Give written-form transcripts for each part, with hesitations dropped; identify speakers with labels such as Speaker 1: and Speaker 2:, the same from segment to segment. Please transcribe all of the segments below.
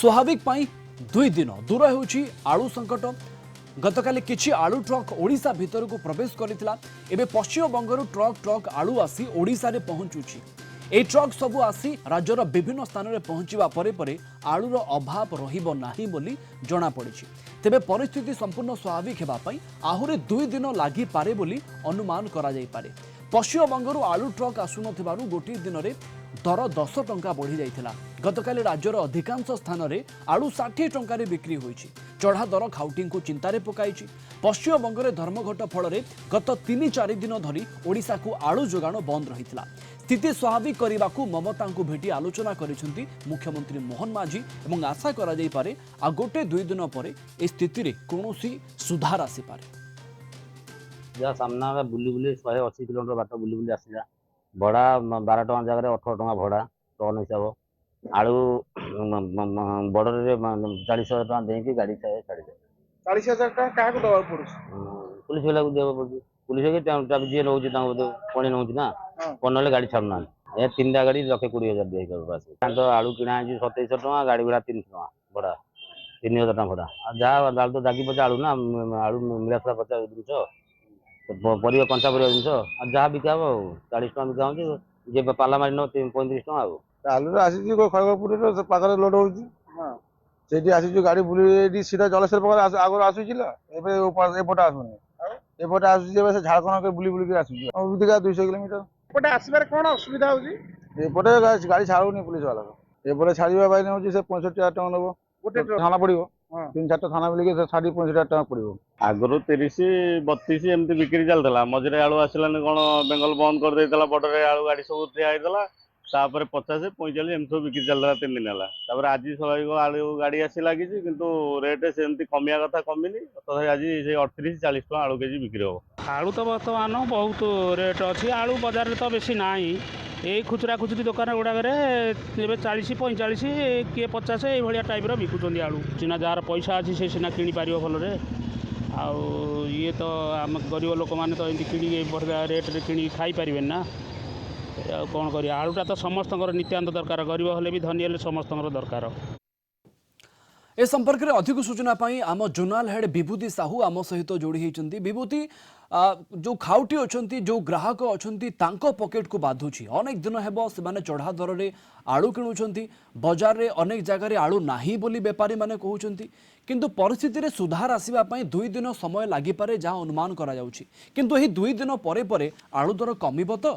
Speaker 1: स्वाभाविक पाई 2 दिन दूर होउछि आलू संकट। गतकाली किछि आलू ट्रक ओडिशा भितर को प्रवेश करितला। एबे पश्चिम बंगरू ट्रक आलू आसी ओडिशा रे पहुंचुछि। ए ट्रक सबु आसी राज्यर विभिन्न स्थान में पहुंचवा परे आलूर अभाव रहिबो नाही बोली जणा पड़िछि। तेबे परिस्थिति संपूर्ण स्वाभाविक हेबा पई आहुरे 2 दिन लागि पारे बोली अनुमान करा जाई पारे। पश्चिम बंगरू आलू ट्रक आसुनथिबारु गोटी दिन रे दर 10 टंका बढ़ी जाइथिला। गतकाली राज्यर अधिकांश स्थान में आलू 60 टंकार बिक्री होइछि। चढ़ा दर खाउटी को चिंतार पकाई। पश्चिम बंगरे धर्मघट फल गत 3-4 दिन धरी ओडिशा को आलू जोगाण बंद रहिथिला। स्थिति स्वाभाविक करने को ममता को भेटी आलोचना करिसेंती मुख्यमंत्री मोहन माझी और आशा करा जाई पारे आ गोटे 2 दिन पर ए स्थिति रे कोनोसी सुधार आसी पारे।
Speaker 2: जहाँ सामना में बुली बुली 180 किलोमीटर बाट बुली बुली आसला भड़ा 12 टका जगह 18 टका भड़ा टन हिसाब आलू बॉर्डर 40,000 टका देकी गाड़ी छाड़ी
Speaker 3: 40,000 टका क्या दवा पड़े
Speaker 2: पुलिस वाला को देवा पड़े पुलिस के जी नौ पणी नौ ना कौन ना गाड़ी छाड़ना ए 3टा गाड़ी 1,20,000 दिए तो आलू किना 2700 टका गाड़ी भड़ा 300 टका भड़ा 3,000 टका भड़ा जहाँ तो दागी पचा आलू ना आलू मिला 50 जिन परिवा कंचा परिवा जिन जहाँ बिका 40 टका बिका जे पाला मारी 35 टका
Speaker 3: आलू आसी खड़गपुर पाखे लोड होती आसी गाड़ी बुले सीधा जलसेर पाखे आगे आसूला एपटे आसुनी एपटे आसूँ से झाड़खंड के बुली बुलिक आसूगा 200 किलोमीटर एपटे आसबार कौन असुविधा होपटे गाड़ी छाड़ूनी पुलिस वाला एपटे छाड़ा से 65,000 टका नब गोटे थाना पड़ो 3-4 थाना बुलिक 65,000 टका पड़ो
Speaker 4: आगु 30-32 एमती बिक्री चलता मझे आलू आसलानी कौन बेंगल बंद कर देता बॉर्डर आलू गाड़ी सब ठिया होता 50-45 एमती सब बिक्री चलता 3 दिन है। आज स्वाभाविक आलू गाड़ी आसी लगी किंतु रेट से कमिया कथा कमिनी तथा आज 38-40 टका आलू केजी बिक्री हम
Speaker 5: आलू तो बर्तमान बहुत रेट अच्छी आलू बजार में तो बेसी ना यही खुचरा खुचरी दुकान गुड़ाक 40-45 किए 50 ये टाइप बिकुंट आलू सीना जार पैसा अच्छी से सीना कि पार भलरे आउ ये तो आम गरीब लोक मैंने तो एमती कि रेट कि खाई पारे ना कौन कर आलूटा तो समस्त नित्याନ୍ତ दरकार गरीब हेले भी धनी हेले समस्त दरकार।
Speaker 1: ए संपर्क में अधिक सूचना पाई आम जोनाल हेड विभूति साहू आम सहित जोड़ी होती। विभूति जो खाउटी अच्छा जो ग्राहक अच्छा पकेट को बाधुची अनेक दिन हेब से चढ़ा दर में आलू किणुंट बजार में अनेक जगह आलू नाही बोली बेपारी माने कहउछंती किंतु परिस्थिति रे सुधार आसीबा 2 दिन समय लागि पारे जहाँ अनुमान करा जाउची किंतु एही 2 दिन परे परे आलू दर कमिबो तो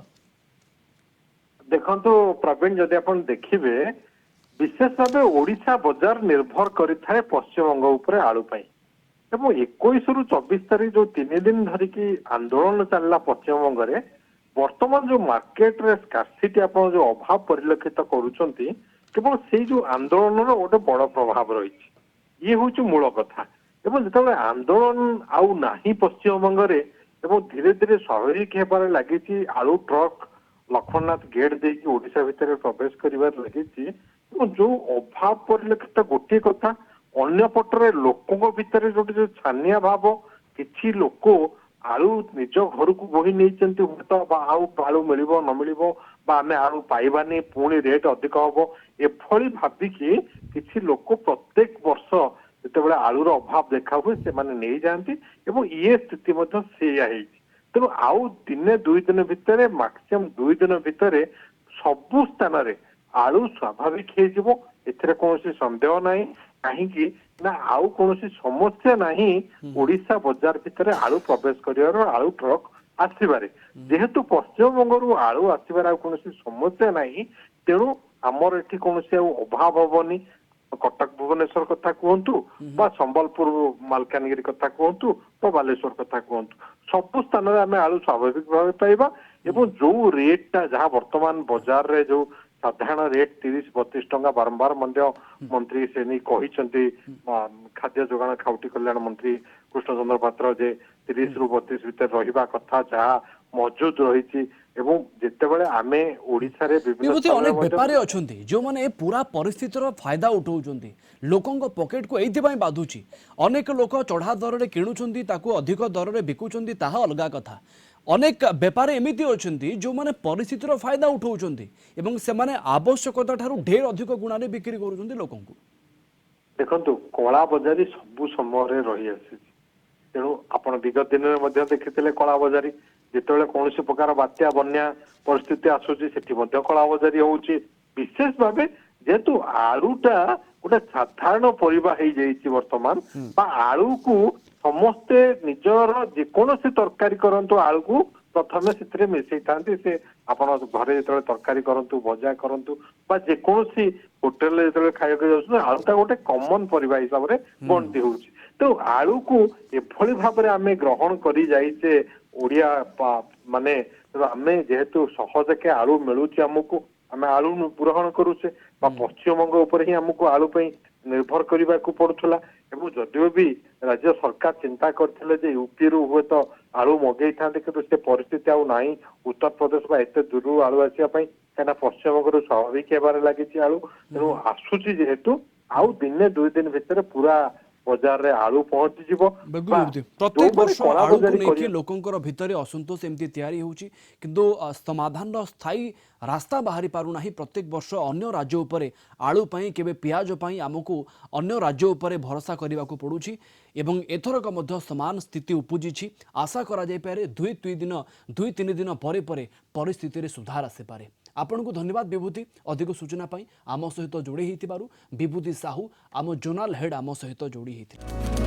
Speaker 6: देखो प्रवीण जदि आप देखिए विशेष भाव ओडिशा बजार निर्भर करें पश्चिम बंग उपर आलू पाई 21 रु 24 तारीख जो 3 दिन धरिकी आंदोलन चलला पश्चिम बंग में वर्तमान जो मार्केट रे स्कार्सिटी आप जो अभाव परिलक्षित करुचंती केवल से जो आंदोलन गोटे बड़ प्रभाव रही ये हूँ मूल कथा एवं जो आंदोलन आउ नाही पश्चिम बंग में धीरे धीरे स्वाभाविक होबार लगी आलू ट्रक लक्ष्मणनाथ गेट देकी ओडिशा भितर प्रवेश कर लगी जो अभाव परिलक्षित गोटे कथा अन्य पटरे लोकों भितर जो छानिया भाव किछि लोक आलू निज घर को बोही नहीं आलू मिल न मिल आम आलू पाइबानी पुणी रेट अधिक हम एभली भाविकी किछि लोक प्रत्येक वर्ष जिते आलूर अभाव देखा हुए से नहीं जाती ये स्थिति तेणु आउ दिने 2 दिन भितर मैक्सिमम 2 दिन भितर सबु स्थान रे आलू स्वाभाविक हो कौन सन्देह ना कहीं ना आउ कौन समस्या नहीं ओडिशा बजार भितर आलू प्रवेश कर आलू ट्रक आसबार जेहेतु पश्चिम बंगरू आलू आसबार कौन समस्या नहीं तेणु आमर एटी कौन अभाव हेनी कटक भुवनेश्वर कथा कहतु बा संबलपुर मालकानगिरी कथा कहतु बा बालेश्वर कथा कहतु सबु स्थान में आम आलू स्वाभाविक भाव पाइबा एवं जो रेटा जहाँ वर्तमान बाजार रे जो साधारण रेट 30-32 टंका बारंबार मंत्री से नहीं कही खाद्य जोगाण खाउटी कल्याण मंत्री कृष्णचंद्र पात्र जे 30 रु 32 भितर रहिबा कथा जहाँ मौजूद रही जितेबाला आमे ओडिशा रे
Speaker 1: विभूति अनेक बेपारी अछंती जो माने पूरा परिस्थितिर फायदा उठाउछंती लोकंग पॉकेट को एइथिबाई बाधुची अनेक लोक चढ़ा दर रे किणुछंती ताकू अधिक दर रे बिकुछंती ताहा अलगा कथा अनेक बेपारी एमिति अछंती जो माने परिस्थितिर फायदा उठाउछंती एवं से माने आवश्यकता ठारू ढेर अधिक गुणा रे बिक्री करूछंती लोकंकु
Speaker 6: ଦେଖନ୍ତୁ କଳା ବଜାରୀ ସବୁ ସମୟରେ ରହି ଆସିଛି। ତେଣୁ ଆପଣ ବିଗତ ଦିନରେ ମଧ୍ୟ ଦେଖିଥିଲେ କଳା ବଜାରୀ, ଯେତେବେଳେ କୌଣସି ପ୍ରକାର ବାତ୍ୟା ବନ୍ୟା ପରିସ୍ଥିତି ଆସୁଛି ସେଠି ମଧ୍ୟ କଳା ବଜାରୀ ହଉଛି। ବିଶେଷ ଭାବେ ଯେହେତୁ ଆଳୁଟା ଗୋଟେ ସାଧାରଣ ପରିବା ହେଇଯାଇଛି ବର୍ତ୍ତମାନ, ବା ଆଳୁକୁ ସମସ୍ତେ ନିଜର ଯେକୌଣସି ତରକାରୀ କରନ୍ତୁ ଆଳୁକୁ ପ୍ରଥମେ ସେଥିରେ ମିଶେଇଥାନ୍ତି। ସେ ଆପଣ ଘରେ ଯେତେବେଳେ ତରକାରୀ କରନ୍ତୁ, ଭଜା କରନ୍ତୁ, ବା ଯେକୌଣସି ହୋଟେଲରେ ଯେତେବେଳେ ଖାଇବାକୁ ଯାଉଛନ୍ତି, ଆଳୁଟା ଗୋଟେ କମନ ପରିବା ହିସାବରେ ଗଣତି ହଉଛି। ତେଣୁ ଆଳୁକୁ ଏଭଳି ଭାବରେ ଆମେ ଗ୍ରହଣ କରି ଯାଇଛେ ଓଡିଆ ମାନେ, ତେଣୁ ଆମେ ଯେହେତୁ ସହଜକେ ଆଳୁ ମିଳୁଛି ଆମକୁ, ଆମେ ଆଳୁ ଗ୍ରହଣ କରୁଛେ, ବା ପଶ୍ଚିମବଙ୍ଗ ଉପରେ ହିଁ ଆମକୁ ଆଳୁ ପାଇଁ ନିର୍ଭର କରିବାକୁ ପଡୁଥିଲା। ଏବଂ ଯଦିଓ ବି ରାଜ୍ୟ ସରକାର ଚିନ୍ତା କରିଥିଲେ ଯେ ୟୁପିରୁ ହୁଏତ ଆଳୁ ମଗେଇଥାନ୍ତେ, କିନ୍ତୁ ସେ ପରିସ୍ଥିତି ଆଉ ନାହିଁ ଉତ୍ତରପ୍ରଦେଶ ବା ଏତେ ଦୂରରୁ ଆଳୁ ଆସିବା ପାଇଁ, କାହିଁକିନା ପଶ୍ଚିମବଙ୍ଗରୁ ସ୍ୱାଭାବିକ ହେବାରେ ଲାଗିଛି ଆଳୁ। ତେଣୁ ଆସୁଛି ଯେହେତୁ ଆଉ ଦିନେ 2 ଦିନ ଭିତରେ ପୁରା ବଜାରରେ ଆଳୁ ପହଞ୍ଚିଯିବ।
Speaker 1: ବିଲକୁଲ
Speaker 6: ବା
Speaker 1: ବିଭୂତି। ପ୍ରତ୍ୟେକ
Speaker 6: ଯୋଉମାନେ
Speaker 1: ବର୍ଷ
Speaker 6: କଳା
Speaker 1: ଆଳୁକୁ
Speaker 6: ବଜାରୀ
Speaker 1: ନେଇକି
Speaker 6: କରିବା
Speaker 1: ଲୋକଙ୍କର ଭିତରେ ଅସନ୍ତୋଷ ଏମିତି ତିଆରି ହେଉଛି, କିନ୍ତୁ ସମାଧାନର ସ୍ଥାୟୀ ରାସ୍ତା ବାହାରି ପାରୁନାହିଁ। ପ୍ରତ୍ୟେକ ବର୍ଷ ଅନ୍ୟ ରାଜ୍ୟ ଉପରେ ଆଳୁ ପାଇଁ, କେବେ ପିଆଜ ପାଇଁ ଆମକୁ ଅନ୍ୟ ରାଜ୍ୟ ଉପରେ ଭରସା କରିବାକୁ ପଡ଼ୁଛି ଏବଂ ଏଥରକ ମଧ୍ୟ ସମାନ ସ୍ଥିତି ଉପୁଜିଛି। ଆଶା କରାଯାଇପାରେ 2-3 ଦିନ ପରେ ପରେ ପରିସ୍ଥିତିରେ ସୁଧାର ଆସିପାରେ। ଆପଣଙ୍କୁ ଧନ୍ୟବାଦ ବିଭୂତି, ଅଧିକ ସୂଚନା ପାଇଁ ଆମ ସହିତ ଯୋଡ଼ି ହୋଇଥିବାରୁ। ବିଭୂତି ସାହୁ ଆମ ଜୋନାଲ ହେଡ୍ ଆମ ସହିତ ଯୋଡ଼ି ହୋଇଥିଲେ।